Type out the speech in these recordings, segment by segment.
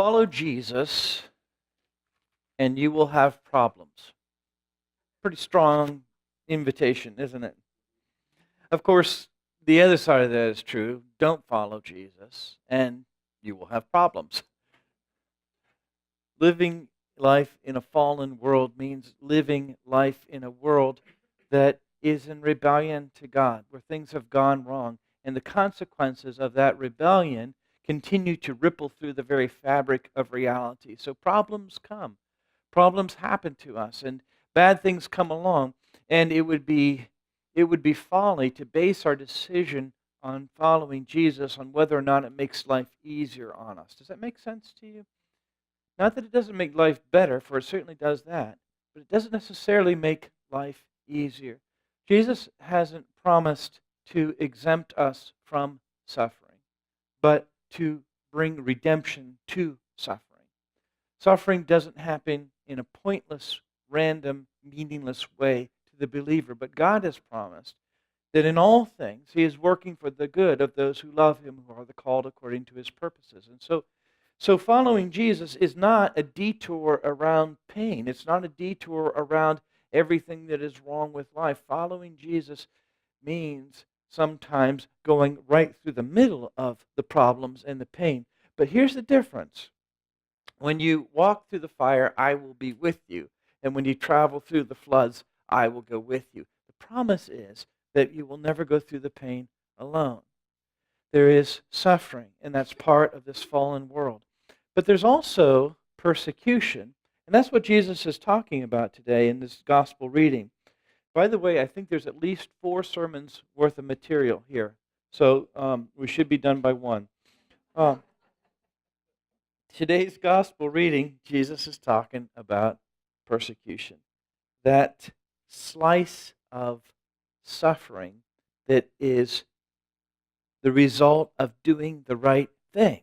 Follow Jesus and you will have problems. Pretty strong invitation, isn't it? Of course, the other side of that is true. Don't follow Jesus and you will have problems. Living life in a fallen world means living life in a world that is in rebellion to God, where things have gone wrong. And the consequences of that rebellion continue to ripple through the very fabric of reality. So problems come. Problems happen to us, and bad things come along. And it would be folly to base our decision on following Jesus on whether or not it makes life easier on us. Does that make sense to you? Not that it doesn't make life better, for it certainly does that, but it doesn't necessarily make life easier. Jesus hasn't promised to exempt us from suffering, but to bring redemption to suffering. Suffering doesn't happen in a pointless, random, meaningless way to the believer, but God has promised that in all things He is working for the good of those who love Him, who are the called according to His purposes. And so following Jesus is not a detour around pain. It's not a detour around everything that is wrong with life. Following Jesus means sometimes going right through the middle of the problems and the pain. But here's the difference. When you walk through the fire, I will be with you. And when you travel through the floods, I will go with you. The promise is that you will never go through the pain alone. There is suffering, and that's part of this fallen world. But there's also persecution, and that's what Jesus is talking about today in this gospel reading. By the way, I think there's at least 4 sermons worth of material here, so we should be done by 1. Today's gospel reading, Jesus is talking about persecution, that slice of suffering that is the result of doing the right thing,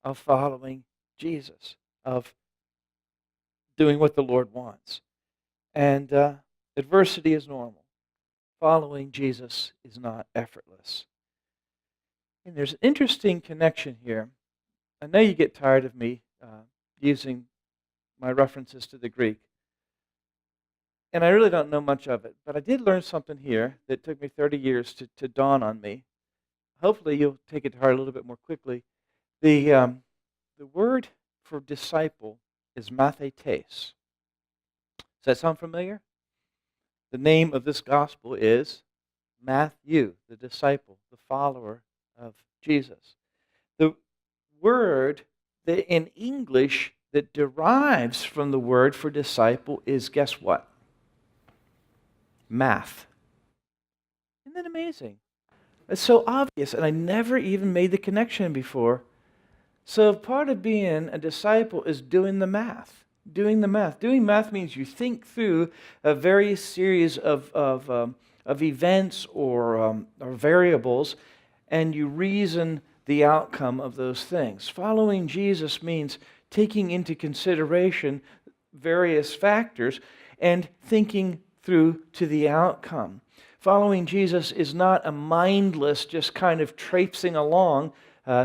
of following Jesus, of doing what the Lord wants. And adversity is normal. Following Jesus is not effortless. And there's an interesting connection here. I know you get tired of me using my references to the Greek. And I really don't know much of it. But I did learn something here that took me 30 years to dawn on me. Hopefully you'll take it to heart a little bit more quickly. The word for disciple is mathetes. Does that sound familiar? The name of this gospel is Matthew, the disciple, the follower of Jesus. The word that in English that derives from the word for disciple is, guess what? Math. Isn't that amazing? It's so obvious, and I never even made the connection before. So part of being a disciple is doing the math. Doing the math. Doing math means you think through a various series of events or variables, and you reason the outcome of those things. Following Jesus means taking into consideration various factors and thinking through to the outcome. Following Jesus is not a mindless, just kind of traipsing along,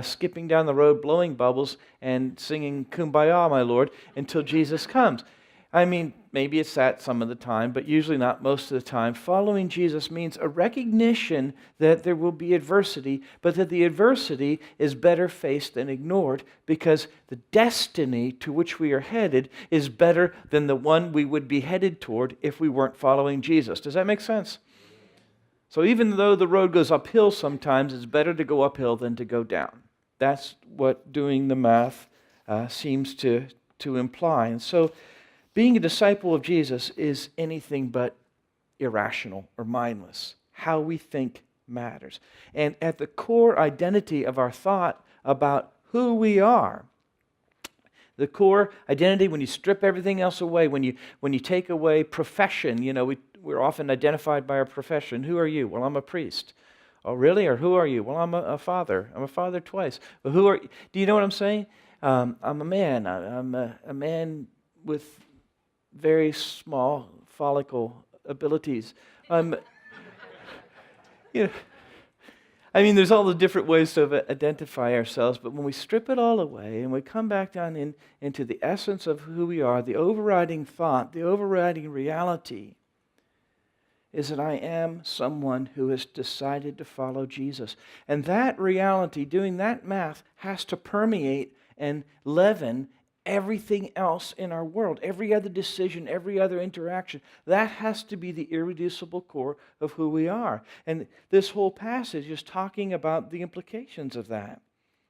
skipping down the road, blowing bubbles, and singing Kumbaya, my Lord, until Jesus comes. I mean, maybe it's that some of the time, but usually not most of the time. Following Jesus means a recognition that there will be adversity, but that the adversity is better faced than ignored, because the destiny to which we are headed is better than the one we would be headed toward if we weren't following Jesus. Does that make sense? So even though the road goes uphill sometimes, it's better to go uphill than to go down. That's what doing the math seems to imply. And so being a disciple of Jesus is anything but irrational or mindless. How we think matters. And at the core identity of our thought about who we are, the core identity, when you strip everything else away, when you take away profession, we're often identified by our profession. Who are you? Well, I'm a priest. Oh, really? Or who are you? Well, I'm a father. I'm a father twice. Well, who are you? Do you know what I'm saying? I'm a man. I'm a man with very small follicle abilities. I I mean, there's all the different ways to identify ourselves, but when we strip it all away and we come back down into the essence of who we are, the overriding thought, the overriding reality is that I am someone who has decided to follow Jesus. And that reality, doing that math, has to permeate and leaven everything else in our world, every other decision, every other interaction. That has to be the irreducible core of who we are. And this whole passage is talking about the implications of that.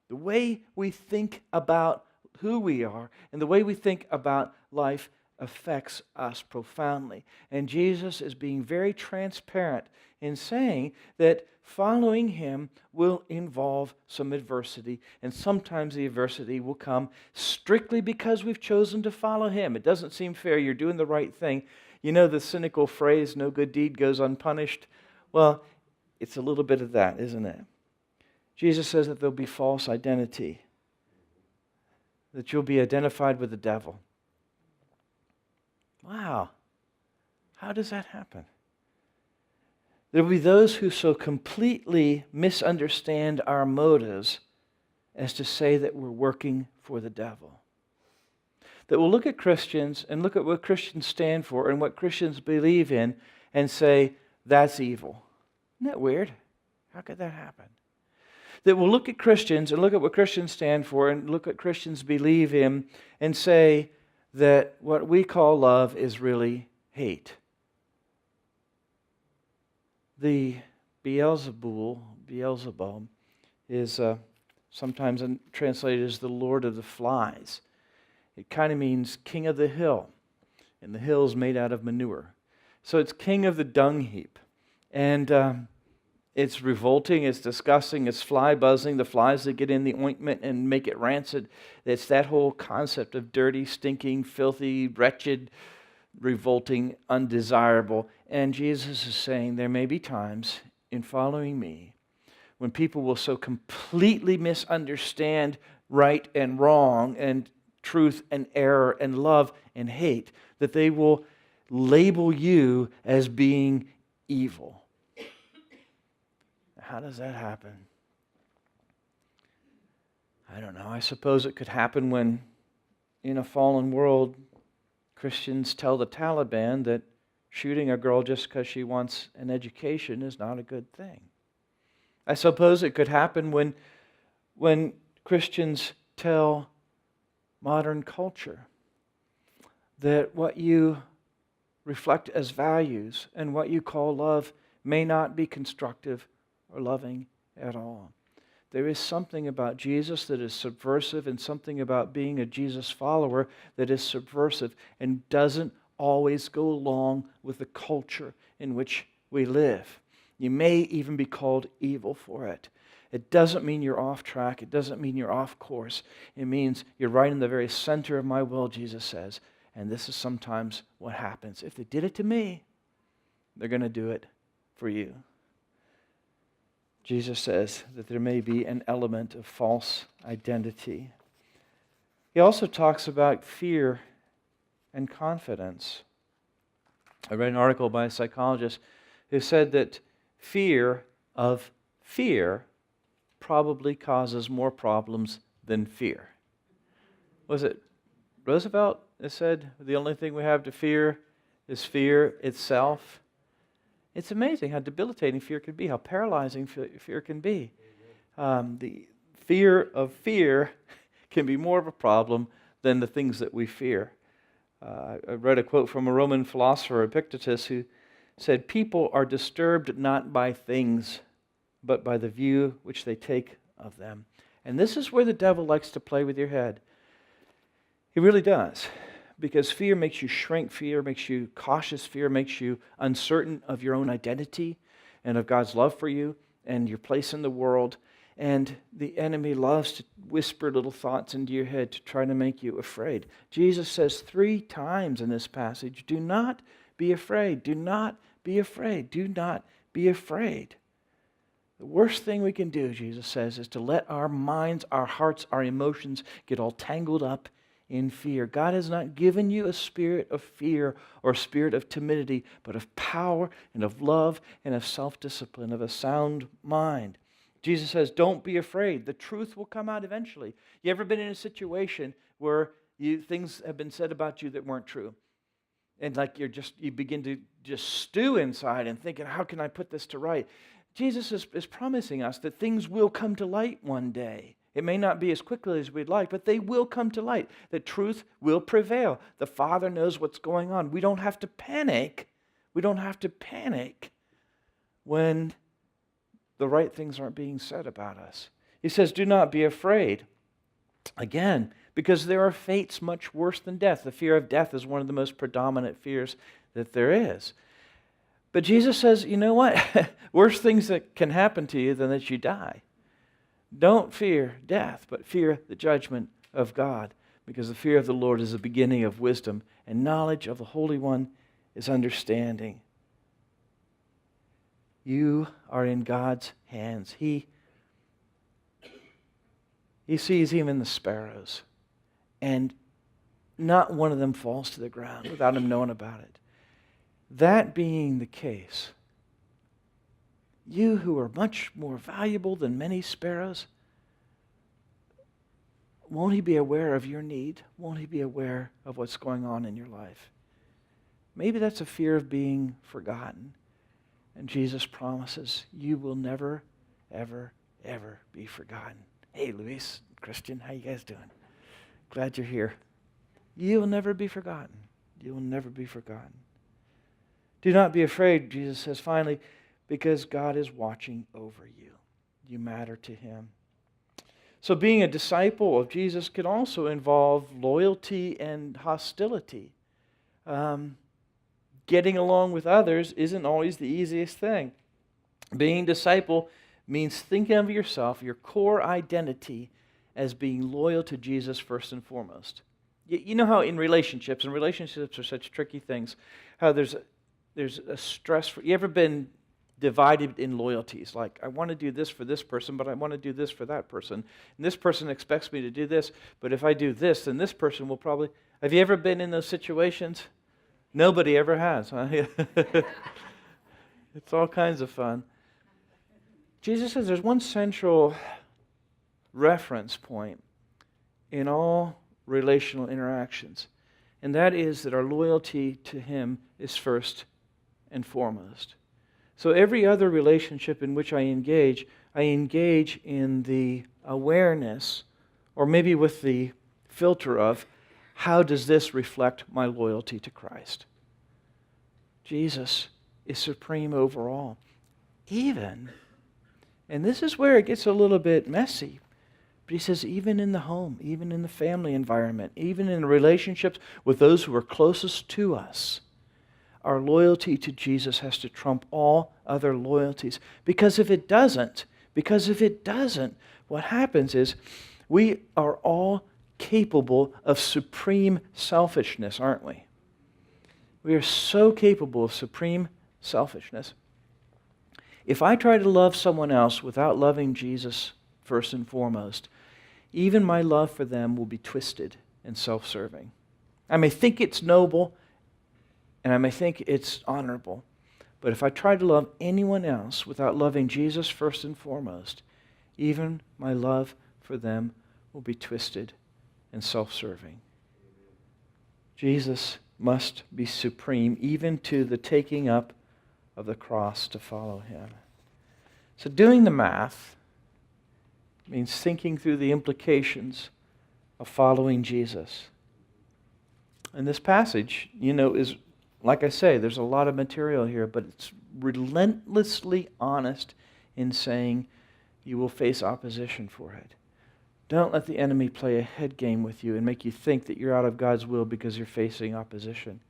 The way we think about who we are and the way we think about life affects us profoundly. And Jesus is being very transparent in saying that following Him will involve some adversity, and sometimes the adversity will come strictly because we've chosen to follow Him. It doesn't seem fair. You're doing the right thing. You know the cynical phrase, no good deed goes unpunished? Well, it's a little bit of that, isn't it? Jesus says that there'll be false identity, that you'll be identified with the devil. Wow. How does that happen? There will be those who so completely misunderstand our motives as to say that we're working for the devil. That will look at Christians and look at what Christians stand for and what Christians believe in and say, that's evil. Isn't that weird? How could that happen? That will look at Christians and look at what Christians stand for and look at what Christians believe in and say that what we call love is really hate. The Beelzebul is sometimes translated as the Lord of the Flies. It kind of means king of the hill, and the hill is made out of manure. So it's king of the dung heap. And it's revolting, it's disgusting, it's fly buzzing, the flies that get in the ointment and make it rancid. It's that whole concept of dirty, stinking, filthy, wretched, revolting, undesirable. And Jesus is saying there may be times in following me when people will so completely misunderstand right and wrong and truth and error and love and hate that they will label you as being evil. How does that happen? I don't know. I suppose it could happen when, in a fallen world, Christians tell the Taliban that shooting a girl just because she wants an education is not a good thing. I suppose it could happen when Christians tell modern culture that what you reflect as values and what you call love may not be constructive or loving at all. There is something about Jesus that is subversive and something about being a Jesus follower that is subversive and doesn't always go along with the culture in which we live. You may even be called evil for it. It doesn't mean you're off track. It doesn't mean you're off course. It means you're right in the very center of my will, Jesus says. And this is sometimes what happens. If they did it to me, they're going to do it for you. Jesus says that there may be an element of false identity. He also talks about fear and confidence. I read an article by a psychologist who said that fear of fear probably causes more problems than fear. Was it Roosevelt that said the only thing we have to fear is fear itself? It's amazing how debilitating fear can be, how paralyzing fear can be. The fear of fear can be more of a problem than the things that we fear. I read a quote from a Roman philosopher, Epictetus, who said, "People are disturbed not by things, but by the view which they take of them." And this is where the devil likes to play with your head. He really does. Because fear makes you shrink, fear makes you cautious, fear makes you uncertain of your own identity and of God's love for you and your place in the world. And the enemy loves to whisper little thoughts into your head to try to make you afraid. Jesus says 3 times in this passage, do not be afraid, do not be afraid, do not be afraid. The worst thing we can do, Jesus says, is to let our minds, our hearts, our emotions get all tangled up in fear. God has not given you a spirit of fear or a spirit of timidity, but of power and of love and of self-discipline, of a sound mind. Jesus says, don't be afraid. The truth will come out eventually. You ever been in a situation where things have been said about you that weren't true? And like you begin to just stew inside and thinking, how can I put this to right? Jesus is promising us that things will come to light one day. It may not be as quickly as we'd like, but they will come to light. The truth will prevail. The Father knows what's going on. We don't have to panic. We don't have to panic when the right things aren't being said about us. He says, do not be afraid. Again, because there are fates much worse than death. The fear of death is one of the most predominant fears that there is. But Jesus says, you know what? Worse things that can happen to you than that you die. Don't fear death, but fear the judgment of God, because the fear of the Lord is the beginning of wisdom, and knowledge of the Holy One is understanding. You are in God's hands. He sees even the sparrows, and not one of them falls to the ground without him knowing about it. That being the case, you who are much more valuable than many sparrows, won't he be aware of your need? Won't he be aware of what's going on in your life? Maybe that's a fear of being forgotten. And Jesus promises you will never, ever, ever be forgotten. Hey, Luis, Christian, how you guys doing? Glad you're here. You will never be forgotten. You will never be forgotten. Do not be afraid, Jesus says finally, because God is watching over you. You matter to him. So being a disciple of Jesus can also involve loyalty and hostility. Getting along with others isn't always the easiest thing. Being a disciple means thinking of yourself, your core identity, as being loyal to Jesus first and foremost. You know how in relationships, and relationships are such tricky things, how there's a stress. You ever been divided in loyalties? Like, I want to do this for this person, but I want to do this for that person. And this person expects me to do this, but if I do this, then this person will probably... Have you ever been in those situations? Nobody ever has, huh? It's all kinds of fun. Jesus says there's one central reference point in all relational interactions, and that is that our loyalty to him is first and foremost. So every other relationship in which I engage in the awareness, or maybe with the filter of, how does this reflect my loyalty to Christ? Jesus is supreme over all. Even, and this is where it gets a little bit messy, but he says even in the home, even in the family environment, even in relationships with those who are closest to us, our loyalty to Jesus has to trump all other loyalties. Because if it doesn't, what happens is we are all capable of supreme selfishness, aren't we? We are so capable of supreme selfishness. If I try to love someone else without loving Jesus first and foremost, even my love for them will be twisted and self-serving. I may think it's noble, and I may think it's honorable, but if I try to love anyone else without loving Jesus first and foremost, even my love for them will be twisted and self-serving. Jesus must be supreme, even to the taking up of the cross to follow him. So doing the math means thinking through the implications of following Jesus. And this passage, is, like I say, there's a lot of material here, but it's relentlessly honest in saying you will face opposition for it. Don't let the enemy play a head game with you and make you think that you're out of God's will because you're facing opposition.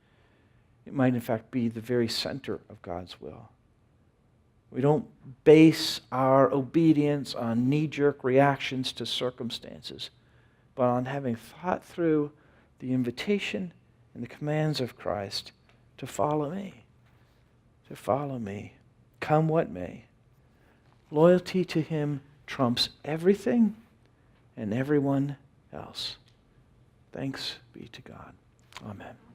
It might, in fact, be the very center of God's will. We don't base our obedience on knee-jerk reactions to circumstances, but on having thought through the invitation and the commands of Christ to follow me. To follow me, come what may. Loyalty to him trumps everything and everyone else. Thanks be to God. Amen.